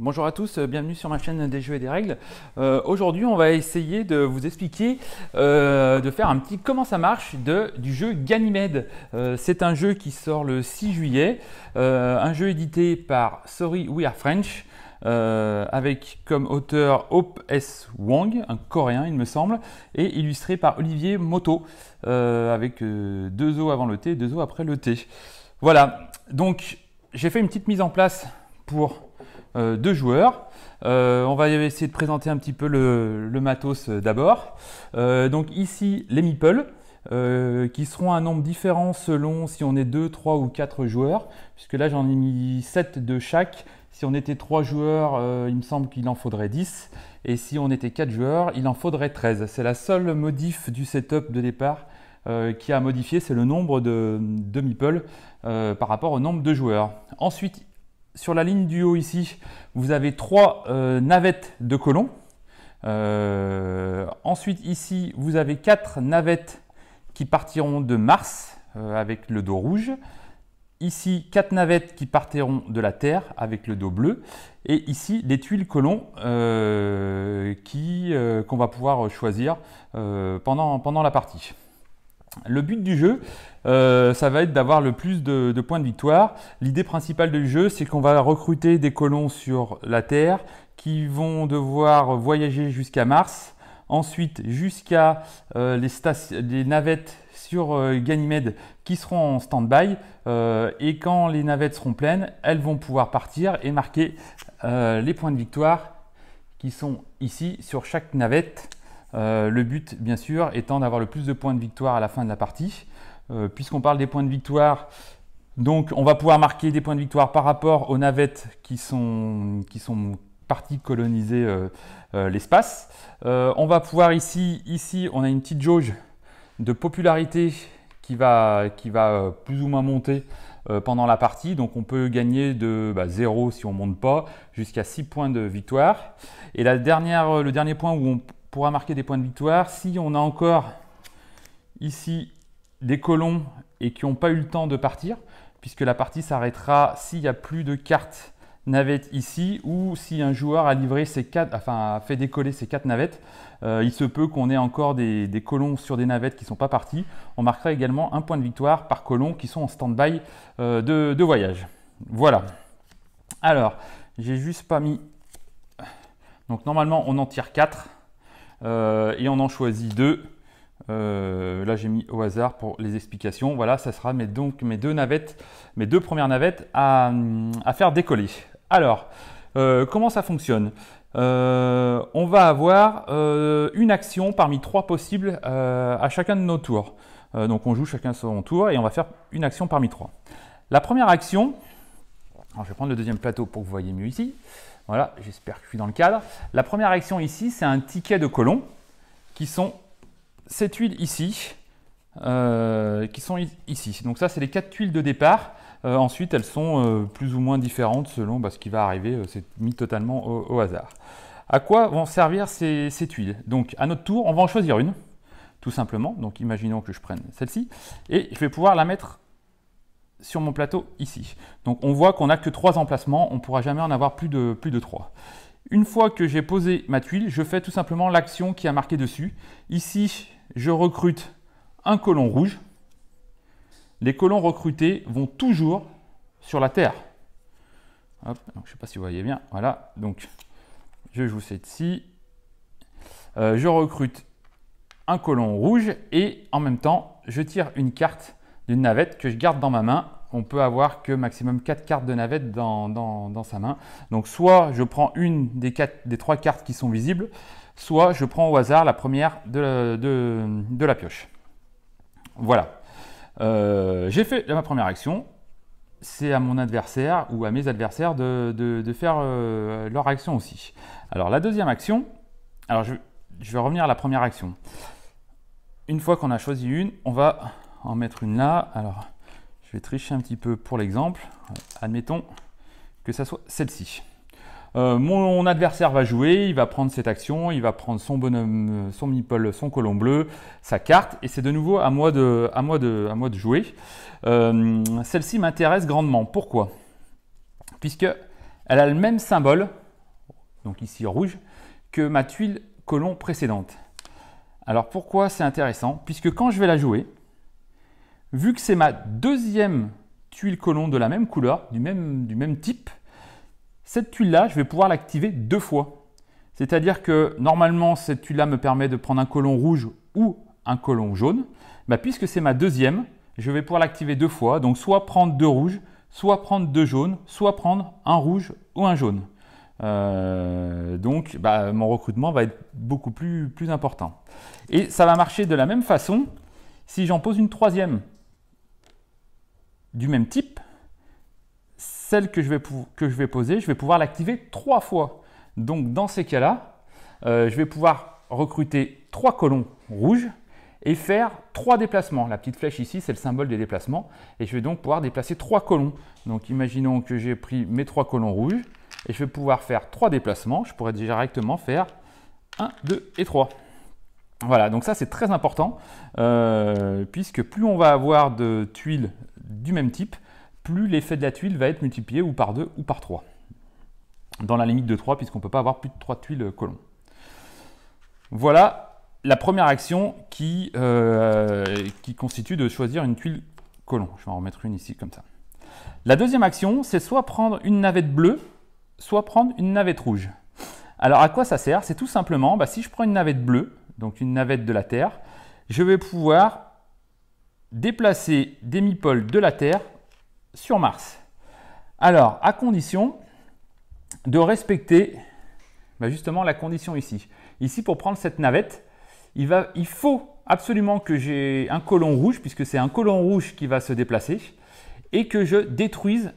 Bonjour à tous, bienvenue sur ma chaîne des jeux et des règles. Aujourd'hui, on va essayer de vous expliquer, de faire un petit comment ça marche du jeu Ganymede. C'est un jeu qui sort le 6 juillet, un jeu édité par Sorry We Are French, avec comme auteur Hope S. Wang, un coréen il me semble, et illustré par Olivier Moto, avec 2 O avant le T et 2 O après le T. Voilà, donc j'ai fait une petite mise en place pour 2 joueurs. On va essayer de présenter un petit peu le matos d'abord. Donc ici les meeples qui seront un nombre différent selon si on est 2, 3 ou 4 joueurs, puisque là j'en ai mis 7 de chaque. Si on était 3 joueurs, il me semble qu'il en faudrait 10, et si on était 4 joueurs, il en faudrait 13. C'est la seule modif du setup de départ qui a modifié, c'est le nombre de meeples par rapport au nombre de joueurs. Ensuite, sur la ligne du haut ici, vous avez 3 navettes de colons. Ensuite ici, vous avez 4 navettes qui partiront de Mars avec le dos rouge. Ici, 4 navettes qui partiront de la Terre avec le dos bleu. Et ici, les tuiles colons qu'on va pouvoir choisir pendant la partie. Le but du jeu, ça va être d'avoir le plus de points de victoire. L'idée principale du jeu, c'est qu'on va recruter des colons sur la Terre qui vont devoir voyager jusqu'à Mars, ensuite jusqu'à les navettes sur Ganymède qui seront en stand-by, et quand les navettes seront pleines, elles vont pouvoir partir et marquer les points de victoire qui sont ici sur chaque navette. Le but, bien sûr, étant d'avoir le plus de points de victoire à la fin de la partie. Puisqu'on parle des points de victoire, donc on va pouvoir marquer des points de victoire par rapport aux navettes qui sont parties coloniser l'espace. On va pouvoir ici, on a une petite jauge de popularité qui va plus ou moins monter pendant la partie. Donc on peut gagner de 0 si on ne monte pas, jusqu'à 6 points de victoire. Et le dernier point où on pourra marquer des points de victoire, si on a encore ici des colons et qui n'ont pas eu le temps de partir, puisque la partie s'arrêtera s'il n'y a plus de cartes navettes ici, ou si un joueur a livré a fait décoller ses 4 navettes. Il se peut qu'on ait encore des colons sur des navettes qui ne sont pas partis. On marquera également un point de victoire par colon qui sont en stand-by de voyage. Voilà. Alors, j'ai juste pas mis... Donc normalement, on en tire 4. Et on en choisit 2. Là j'ai mis au hasard pour les explications. Voilà, ça sera mes 2 premières navettes à faire décoller. Alors, comment ça fonctionne? On va avoir une action parmi 3 possibles à chacun de nos tours. Donc on joue chacun son tour et on va faire une action parmi 3. La première action, alors je vais prendre le deuxième plateau pour que vous voyez mieux ici. Voilà, j'espère que je suis dans le cadre. La première action ici, c'est un ticket de colon qui sont ces tuiles ici, qui sont ici. Donc ça, c'est les 4 tuiles de départ. Ensuite, elles sont plus ou moins différentes selon ce qui va arriver. C'est mis totalement au hasard. À quoi vont servir ces tuiles? Donc à notre tour, on va en choisir une, tout simplement. Donc imaginons que je prenne celle-ci et je vais pouvoir la mettre sur mon plateau ici. Donc on voit qu'on n'a que 3 emplacements, on ne pourra jamais en avoir plus de 3. Une fois que j'ai posé ma tuile, je fais tout simplement l'action qui a marqué dessus. Ici, je recrute un colon rouge. Les colons recrutés vont toujours sur la Terre. Hop, donc je ne sais pas si vous voyez bien. Voilà, donc je joue celle-ci. Je recrute un colon rouge et en même temps, je tire une carte d'une navette que je garde dans ma main. On peut avoir que maximum 4 cartes de navette dans sa main. Donc soit je prends une des 3 cartes qui sont visibles, soit je prends au hasard la première de la pioche. Voilà. J'ai fait ma première action. C'est à mon adversaire ou à mes adversaires de faire leur action aussi. Alors la deuxième action, alors je vais revenir à la première action. Une fois qu'on a choisi une, on va en mettre une là. Alors, je vais tricher un petit peu pour l'exemple. Admettons que ça soit celle-ci. Mon adversaire va jouer, il va prendre cette action, il va prendre son bonhomme, son meeple, son colon bleu, sa carte, et c'est de nouveau à moi de jouer. Celle-ci m'intéresse grandement. Pourquoi? Puisque elle a le même symbole donc ici rouge, que ma tuile colon précédente. Alors pourquoi c'est intéressant? Puisque quand je vais la jouer, vu que c'est ma deuxième tuile colon de la même couleur, du même type, cette tuile-là, je vais pouvoir l'activer 2 fois. C'est-à-dire que normalement, cette tuile-là me permet de prendre un colon rouge ou un colon jaune. Bah, puisque c'est ma deuxième, je vais pouvoir l'activer 2 fois. Donc soit prendre 2 rouges, soit prendre 2 jaunes, soit prendre un rouge ou un jaune. Donc mon recrutement va être beaucoup plus important. Et ça va marcher de la même façon si j'en pose une troisième du même type. Celle que je vais poser, je vais pouvoir l'activer 3 fois. Donc dans ces cas-là, je vais pouvoir recruter 3 colons rouges et faire 3 déplacements. La petite flèche ici, c'est le symbole des déplacements. Et je vais donc pouvoir déplacer 3 colons. Donc imaginons que j'ai pris mes 3 colons rouges et je vais pouvoir faire 3 déplacements. Je pourrais directement faire 1, 2 et 3. Voilà, donc ça c'est très important puisque plus on va avoir de tuiles du même type, plus l'effet de la tuile va être multiplié ou par 2 ou par 3. Dans la limite de 3, puisqu'on ne peut pas avoir plus de 3 tuiles colons. Voilà la première action qui constitue de choisir une tuile colon. Je vais en remettre une ici comme ça. La deuxième action, c'est soit prendre une navette bleue, soit prendre une navette rouge. Alors à quoi ça sert? C'est tout simplement, si je prends une navette bleue, donc une navette de la Terre, je vais pouvoir déplacer des meeples de la Terre sur Mars. Alors, à condition de respecter justement la condition ici. Ici, pour prendre cette navette, il faut absolument que j'ai un colon rouge, puisque c'est un colon rouge qui va se déplacer, et que je détruise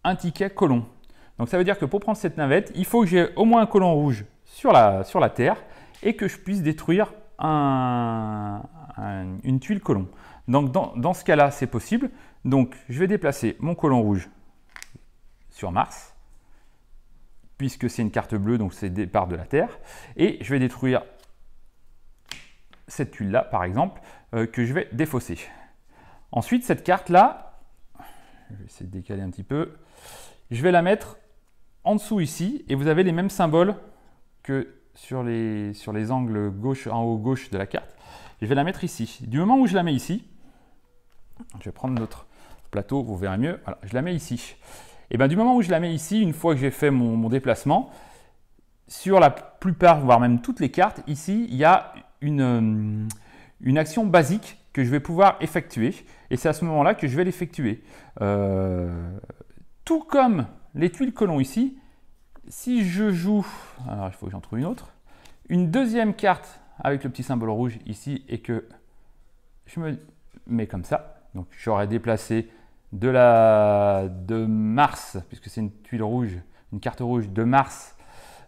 un ticket colon. Donc ça veut dire que pour prendre cette navette, il faut que j'ai au moins un colon rouge sur la Terre, et que je puisse détruire une tuile colon. Donc dans ce cas-là, c'est possible. Donc je vais déplacer mon colon rouge sur Mars, puisque c'est une carte bleue, donc c'est le départ de la Terre. Et je vais détruire cette tuile-là, par exemple, que je vais défausser. Ensuite, cette carte-là, je vais essayer de décaler un petit peu, je vais la mettre en dessous ici, et vous avez les mêmes symboles que sur les angles gauche, en haut gauche de la carte. Je vais la mettre ici. Du moment où je la mets ici, je vais prendre notre plateau, vous verrez mieux. Voilà, je la mets ici. Et du moment où je la mets ici, une fois que j'ai fait mon déplacement, sur la plupart, voire même toutes les cartes, ici, il y a une action basique que je vais pouvoir effectuer. Et c'est à ce moment-là que je vais l'effectuer. Tout comme les tuiles colons ici, si je joue, alors il faut que j'en trouve une deuxième carte avec le petit symbole rouge ici et que je me mets comme ça. Donc j'aurais déplacé de Mars, puisque c'est une tuile rouge, une carte rouge de Mars,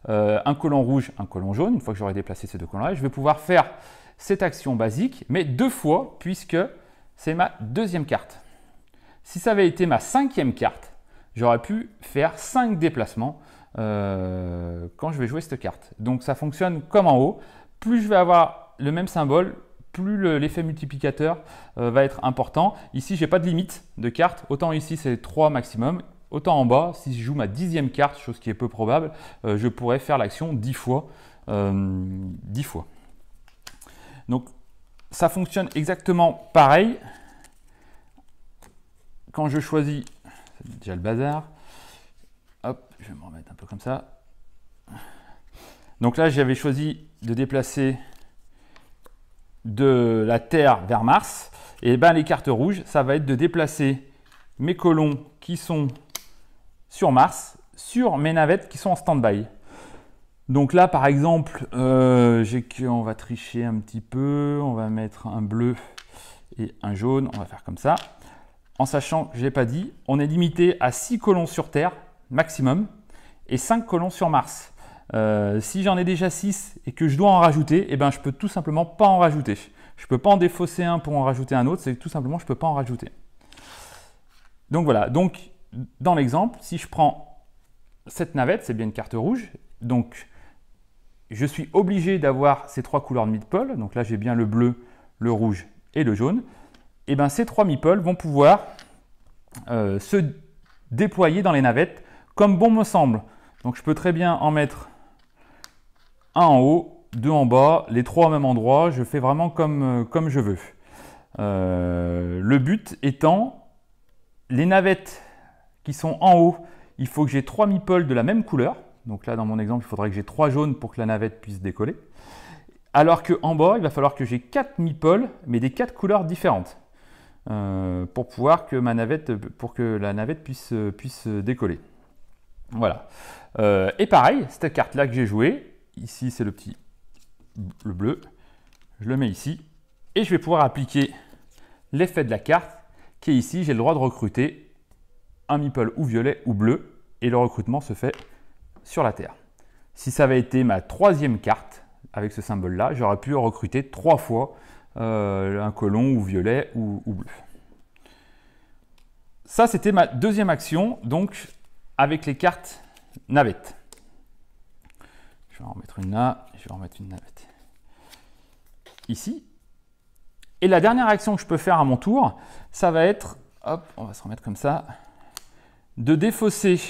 un colon rouge, un colon jaune. Une fois que j'aurai déplacé ces 2 colons-là, je vais pouvoir faire cette action basique, mais 2 fois, puisque c'est ma deuxième carte. Si ça avait été ma 5e carte, j'aurais pu faire 5 déplacements quand je vais jouer cette carte. Donc ça fonctionne comme en haut. Plus je vais avoir le même symbole, plus l'effet multiplicateur va être important. Ici, je n'ai pas de limite de cartes. Autant ici, c'est 3 maximum. Autant en bas, si je joue ma 10e carte, chose qui est peu probable, je pourrais faire l'action 10 fois. 10 fois. Donc, ça fonctionne exactement pareil. Quand je choisis, c'est déjà le bazar. Hop, je vais me remettre un peu comme ça. Donc là, j'avais choisi de déplacer de la Terre vers Mars. Et les cartes rouges, ça va être de déplacer mes colons qui sont sur Mars, sur mes navettes qui sont en stand-by. Donc là, par exemple, on va tricher un petit peu. On va mettre un bleu et un jaune. On va faire comme ça. En sachant que je ne l'ai pas dit, on est limité à 6 colons sur Terre maximum et 5 colons sur Mars. Si j'en ai déjà 6 et que je dois en rajouter, je peux tout simplement pas en rajouter. Je ne peux pas en défausser un pour en rajouter un autre, c'est tout simplement je ne peux pas en rajouter. Donc voilà, donc dans l'exemple, si je prends cette navette, c'est bien une carte rouge, donc je suis obligé d'avoir ces 3 couleurs de meeple, donc là j'ai bien le bleu, le rouge et le jaune, et ces 3 meeples vont pouvoir se déployer dans les navettes comme bon me semble. Donc je peux très bien en mettre un en haut, deux en bas, les trois au même endroit. Je fais vraiment comme je veux. Le but étant, les navettes qui sont en haut, il faut que j'ai 3 meeples de la même couleur. Donc là, dans mon exemple, il faudrait que j'ai 3 jaunes pour que la navette puisse décoller. Alors qu'en bas, il va falloir que j'ai 4 meeples, mais des 4 couleurs différentes. Pour pouvoir que la navette puisse décoller. Voilà. Et pareil, cette carte-là que j'ai jouée, ici c'est le bleu, je le mets ici, et je vais pouvoir appliquer l'effet de la carte, qui est ici, j'ai le droit de recruter un meeple ou violet ou bleu, et le recrutement se fait sur la terre. Si ça avait été ma troisième carte, avec ce symbole-là, j'aurais pu recruter 3 fois un colon ou violet ou bleu. Ça, c'était ma deuxième action, donc avec les cartes navettes. Je vais en remettre une là, je vais en remettre une navette ici. Et la dernière action que je peux faire à mon tour, ça va être, hop, on va se remettre comme ça, de défausser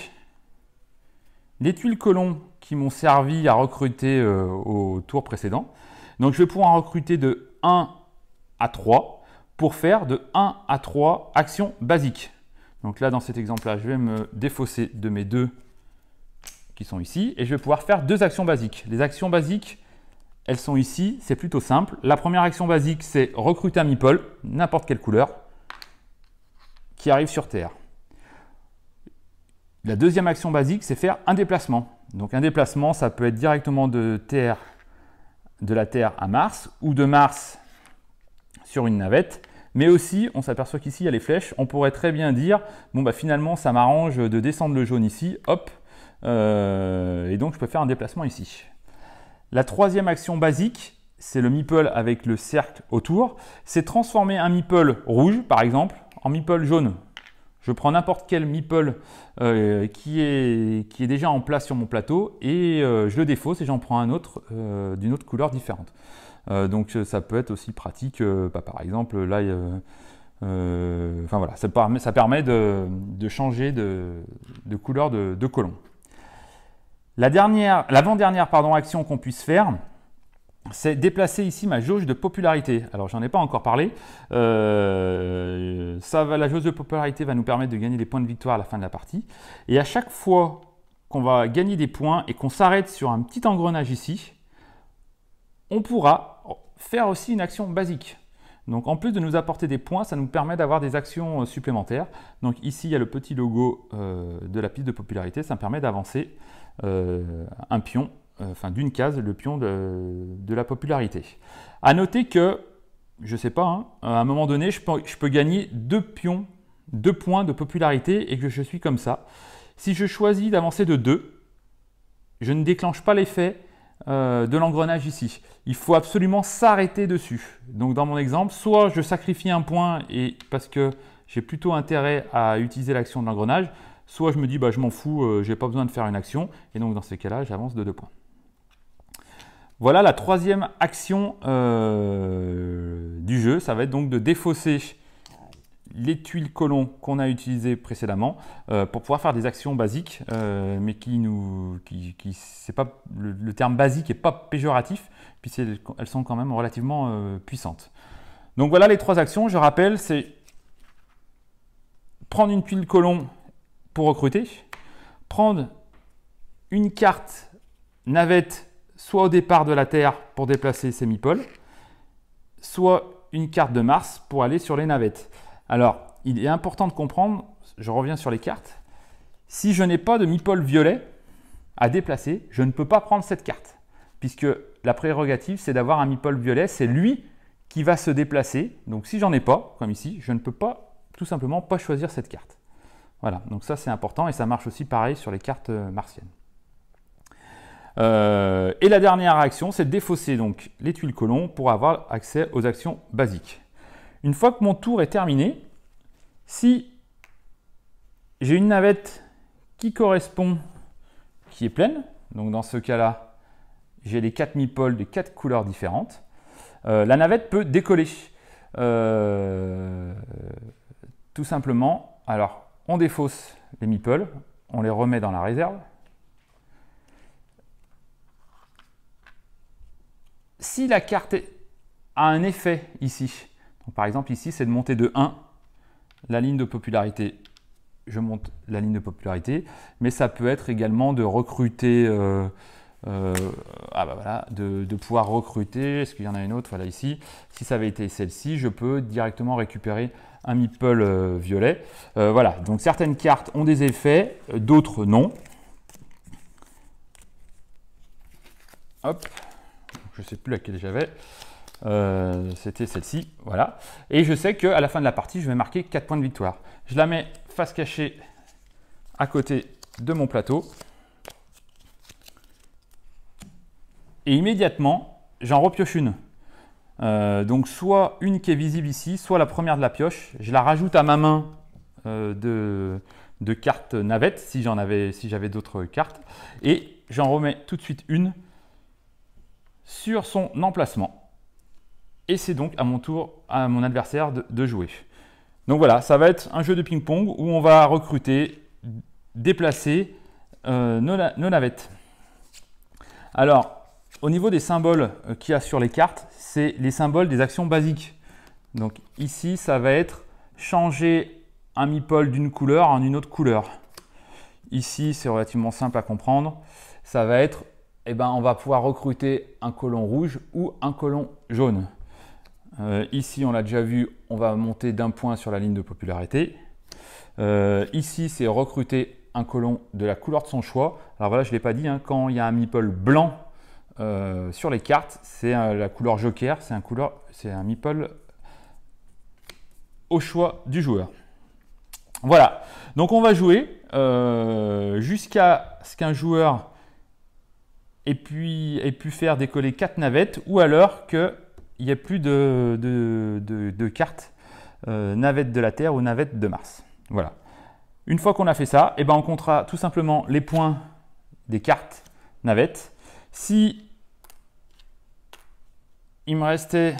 les tuiles colons qui m'ont servi à recruter au tour précédent. Donc je vais pouvoir en recruter de 1 à 3 pour faire de 1 à 3 actions basiques. Donc là, dans cet exemple-là, je vais me défausser de mes 2 qui sont ici et je vais pouvoir faire 2 actions basiques. Les actions basiques, elles sont ici, c'est plutôt simple. La première action basique, c'est recruter un meeple, n'importe quelle couleur, qui arrive sur terre. La deuxième action basique, c'est faire un déplacement. Donc un déplacement, ça peut être directement de la Terre à Mars ou de Mars sur une navette. Mais aussi, on s'aperçoit qu'ici, il y a les flèches. On pourrait très bien dire, bon bah finalement, ça m'arrange de descendre le jaune ici, hop, et donc je peux faire un déplacement ici. La troisième action basique, c'est le meeple avec le cercle autour. C'est transformer un meeple rouge, par exemple, en meeple jaune. Je prends n'importe quel meeple qui est déjà en place sur mon plateau et je le défausse et j'en prends un autre d'une autre couleur différente. Donc ça peut être aussi pratique, par exemple là, enfin voilà, ça permet de changer de couleur de colon. L'avant-dernière action qu'on puisse faire, c'est déplacer ici ma jauge de popularité. Alors, j'en ai pas encore parlé. La jauge de popularité va nous permettre de gagner des points de victoire à la fin de la partie. Et à chaque fois qu'on va gagner des points et qu'on s'arrête sur un petit engrenage ici, on pourra faire aussi une action basique. Donc, en plus de nous apporter des points, ça nous permet d'avoir des actions supplémentaires. Donc, ici, il y a le petit logo de la piste de popularité. Ça me permet d'avancer un pion. D'une case, le pion de la popularité. À noter que, je ne sais pas, hein, à un moment donné, je peux gagner 2 points de popularité et que je suis comme ça. Si je choisis d'avancer de 2, je ne déclenche pas l'effet de l'engrenage ici. Il faut absolument s'arrêter dessus. Donc dans mon exemple, soit je sacrifie un point parce que j'ai plutôt intérêt à utiliser l'action de l'engrenage, soit je me dis bah, je m'en fous, je n'ai pas besoin de faire une action. Et donc dans ces cas-là, j'avance de 2 points. Voilà la troisième action du jeu, ça va être donc de défausser les tuiles colons qu'on a utilisées précédemment pour pouvoir faire des actions basiques, mais c'est pas, le terme basique n'est pas péjoratif, puisqu'elles sont quand même relativement puissantes. Donc voilà les 3 actions, je rappelle, c'est prendre une tuile colon pour recruter, prendre une carte navette soit au départ de la Terre pour déplacer ses meeples, soit une carte de Mars pour aller sur les navettes. Alors, il est important de comprendre, je reviens sur les cartes, si je n'ai pas de meeple violet à déplacer, je ne peux pas prendre cette carte, puisque la prérogative, c'est d'avoir un meeple violet, c'est lui qui va se déplacer. Donc si j'en ai pas, comme ici, je ne peux pas, tout simplement, pas choisir cette carte. Voilà, donc ça c'est important et ça marche aussi pareil sur les cartes martiennes. Et la dernière action, c'est de défausser donc les tuiles colons pour avoir accès aux actions basiques. Une fois que mon tour est terminé, si j'ai une navette qui correspond, qui est pleine, donc dans ce cas-là, j'ai les 4 meeples de 4 couleurs différentes, la navette peut décoller. Tout simplement, alors on défausse les meeples, on les remet dans la réserve. si la carte a un effet ici, donc par exemple ici c'est de monter de 1 la ligne de popularité, je monte la ligne de popularité, mais ça peut être également de recruter, voilà, de pouvoir recruter, est-ce qu'il y en a une autre, voilà ici, si ça avait été celle-ci, je peux directement récupérer un meeple violet. Voilà, donc certaines cartes ont des effets, d'autres non. Hop, je ne sais plus laquelle j'avais. C'était celle-ci, voilà. Et je sais qu'à la fin de la partie, je vais marquer 4 points de victoire. Je la mets face cachée à côté de mon plateau. Et immédiatement, j'en repioche une. Donc soit une qui est visible ici, soit la première de la pioche. Je la rajoute à ma main de cartes navettes, si j'avais d'autres cartes. Et j'en remets tout de suite une sur son emplacement. Et c'est donc à mon tour, à mon adversaire de jouer. Donc voilà, ça va être un jeu de ping-pong où on va recruter, déplacer nos navettes. Alors, au niveau des symboles qu'il y a sur les cartes, c'est les symboles des actions basiques. Donc ici, ça va être changer un meeple d'une couleur en une autre couleur. Ici, c'est relativement simple à comprendre. Ça va être, on va pouvoir recruter un colon rouge ou un colon jaune. Ici, on l'a déjà vu, on va monter d'un point sur la ligne de popularité. Ici, c'est recruter un colon de la couleur de son choix. Alors voilà, je ne l'ai pas dit, hein, quand il y a un meeple blanc sur les cartes, c'est la couleur joker, c'est un meeple au choix du joueur. Voilà, donc on va jouer jusqu'à ce qu'un joueur ait pu faire décoller 4 navettes ou alors qu'il n'y ait plus de cartes navettes de la Terre ou navettes de Mars. Voilà. Une fois qu'on a fait ça, on comptera tout simplement les points des cartes navettes. Si il me restait,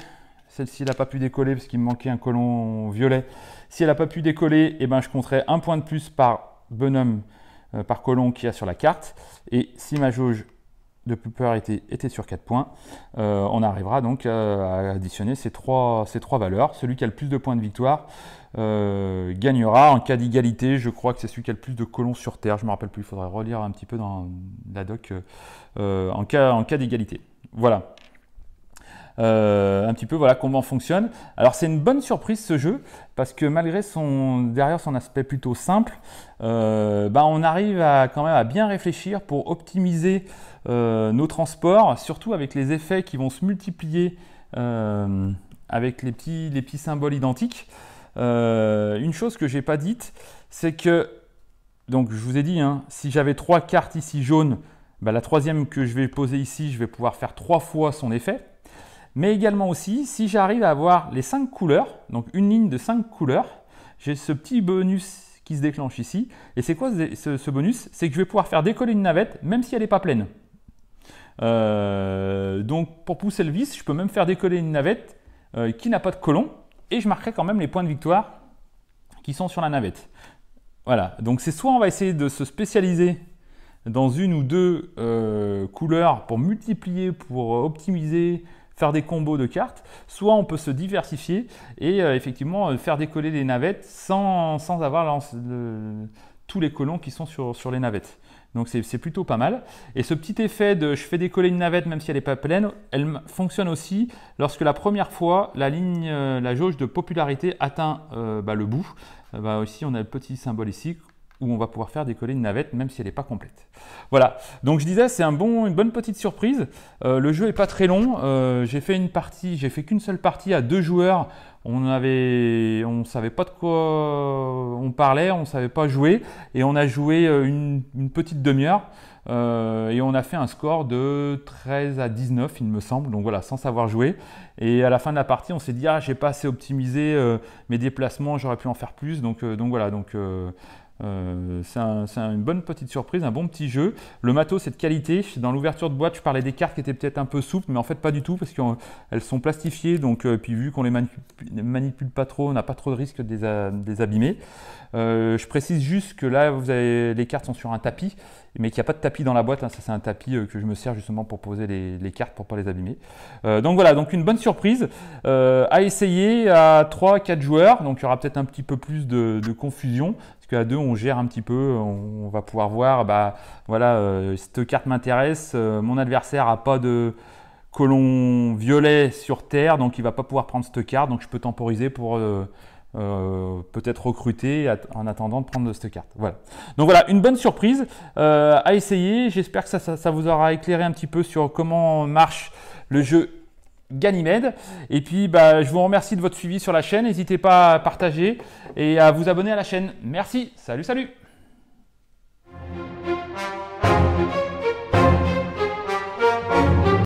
celle-ci n'a pas pu décoller parce qu'il me manquait un colon violet. Si elle n'a pas pu décoller, je compterai un point de plus par bonhomme, par colon qu'il y a sur la carte. Et si ma jauge de popularité était sur 4 points, on arrivera donc à additionner ces trois valeurs. Celui qui a le plus de points de victoire gagnera. En cas d'égalité, je crois que c'est celui qui a le plus de colons sur Terre. Je ne me rappelle plus, il faudrait relire un petit peu dans la doc en cas d'égalité. Voilà. Un petit peu voilà comment fonctionne. Alors c'est une bonne surprise ce jeu parce que malgré derrière son aspect plutôt simple, on arrive quand même à bien réfléchir pour optimiser nos transports, surtout avec les effets qui vont se multiplier avec les petits symboles identiques. Une chose que j'ai pas dite, c'est que, donc je vous ai dit, hein, si j'avais 3 cartes ici jaunes, la troisième que je vais poser ici, je vais pouvoir faire 3 fois son effet. Mais également aussi, si j'arrive à avoir les 5 couleurs, donc une ligne de 5 couleurs, j'ai ce petit bonus qui se déclenche ici. Et c'est quoi ce bonus? C'est que je vais pouvoir faire décoller une navette même si elle n'est pas pleine. Donc pour pousser le vice, je peux même faire décoller une navette qui n'a pas de colon et je marquerai quand même les points de victoire qui sont sur la navette. Voilà, donc c'est soit on va essayer de se spécialiser dans une ou deux couleurs pour multiplier, pour optimiser, faire des combos de cartes, soit on peut se diversifier et effectivement faire décoller les navettes sans avoir tous les colons qui sont sur les navettes. Donc c'est plutôt pas mal. Et ce petit effet de je fais décoller une navette même si elle n'est pas pleine, elle fonctionne aussi lorsque la première fois la jauge de popularité atteint le bout. Ici on a le petit symbole ici où on va pouvoir faire décoller une navette même si elle n'est pas complète. Voilà, donc je disais c'est une bonne petite surprise. Le jeu n'est pas très long, j'ai fait qu'une seule partie à 2 joueurs. On savait pas de quoi on parlait, on ne savait pas jouer et on a joué une petite demi-heure et on a fait un score de 13 à 19 il me semble, donc voilà, sans savoir jouer. Et à la fin de la partie on s'est dit j'ai pas assez optimisé mes déplacements, j'aurais pu en faire plus, donc voilà. C'est une bonne petite surprise, un bon petit jeu. Le matos c'est de qualité. Dans l'ouverture de boîte, je parlais des cartes qui étaient peut-être un peu souples, mais en fait pas du tout parce qu'elles sont plastifiées. Donc, puis vu qu'on les manipule pas trop, on n'a pas trop de risque de les abîmer. Je précise juste que là, les cartes sont sur un tapis mais qu'il n'y a pas de tapis dans la boîte. Hein. Ça, c'est un tapis que je me sers justement pour poser les cartes pour ne pas les abîmer. Donc voilà, donc une bonne surprise à essayer à 3-4 joueurs. Donc il y aura peut-être un petit peu plus de confusion. Parce qu'à 2, on gère un petit peu. On va pouvoir voir, bah, voilà, cette carte m'intéresse. Mon adversaire n'a pas de colon violet sur terre, donc il ne va pas pouvoir prendre cette carte. Donc je peux temporiser pour peut-être recruter en attendant de prendre cette carte. Voilà. Donc voilà, une bonne surprise à essayer. J'espère que ça vous aura éclairé un petit peu sur comment marche le jeu Ganymède. Et puis bah, je vous remercie de votre suivi sur la chaîne. N'hésitez pas à partager et à vous abonner à la chaîne. Merci, salut.